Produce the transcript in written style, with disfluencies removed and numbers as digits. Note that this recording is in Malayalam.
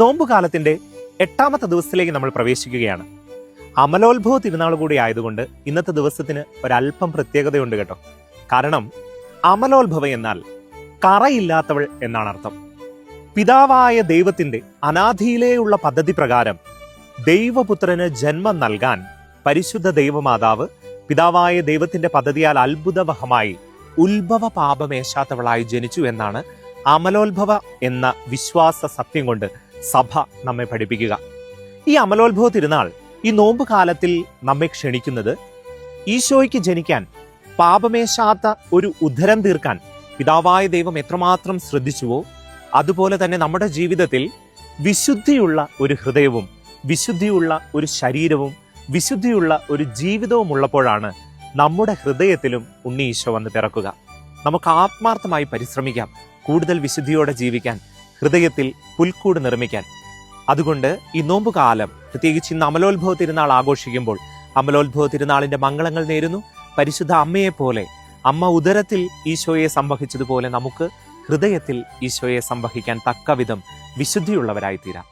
നോമ്പുകാലത്തിന്റെ 8ാമത്തെ ദിവസത്തിലേക്ക് നമ്മൾ പ്രവേശിക്കുകയാണ്. അമലോത്ഭവ തിരുനാൾ കൂടി ആയതുകൊണ്ട് ഇന്നത്തെ ദിവസത്തിന് ഒരല്പം പ്രത്യേകതയുണ്ട് കേട്ടോ. കാരണം അമലോത്ഭവ എന്നാൽ കറയില്ലാത്തവൾ എന്നാണ് അർത്ഥം. പിതാവായ ദൈവത്തിന്റെ അനാദിയിലേയുള്ള പദ്ധതി പ്രകാരം ദൈവപുത്രന് ജന്മം നൽകാൻ പരിശുദ്ധ ദൈവമാതാവ് പിതാവായ ദൈവത്തിന്റെ പദ്ധതിയാൽ അത്ഭുതവഹമായി ഉത്ഭവ പാപമേശാത്തവളായി ജനിച്ചു എന്നാണ് അമലോത്ഭവ എന്ന വിശ്വാസ സത്യം കൊണ്ട് സഭ നമ്മെ പഠിപ്പിക്കുക. ഈ അമലോത്ഭവ തിരുനാൾ ഈ നോമ്പ് കാലത്തിൽ നമ്മെ ക്ഷണിക്കുന്നത് ഈശോയ്ക്ക് ജനിക്കാൻ പാപമേശാത്ത ഒരു ഉദരം തീർക്കാൻ പിതാവായ ദൈവം എത്രമാത്രം ശ്രദ്ധിച്ചുവോ അതുപോലെ തന്നെ നമ്മുടെ ജീവിതത്തിൽ വിശുദ്ധിയുള്ള ഒരു ഹൃദയവും വിശുദ്ധിയുള്ള ഒരു ശരീരവും വിശുദ്ധിയുള്ള ഒരു ജീവിതവും ഉള്ളപ്പോഴാണ് നമ്മുടെ ഹൃദയത്തിലും ഉണ്ണി ഈശോ വന്ന് പിറക്കുക. നമുക്ക് ആത്മാർത്ഥമായി പരിശ്രമിക്കാം കൂടുതൽ വിശുദ്ധിയോടെ ജീവിക്കാൻ, ഹൃദയത്തിൽ പുൽക്കൂട് നിർമ്മിക്കാൻ. അതുകൊണ്ട് ഈ നോമ്പുകാലം, പ്രത്യേകിച്ച് ഇന്ന് അമലോത്ഭവ തിരുനാൾ ആഘോഷിക്കുമ്പോൾ അമലോത്ഭവ തിരുനാളിന്റെ മംഗളങ്ങൾ നേരുന്നു. പരിശുദ്ധ അമ്മയെ പോലെ, അമ്മ ഉദരത്തിൽ ഈശോയെ സംവഹിച്ചതുപോലെ നമുക്ക് ഹൃദയത്തിൽ ഈശോയെ സംവഹിക്കാൻ തക്കവിധം വിശുദ്ധിയുള്ളവരായി തീരാം.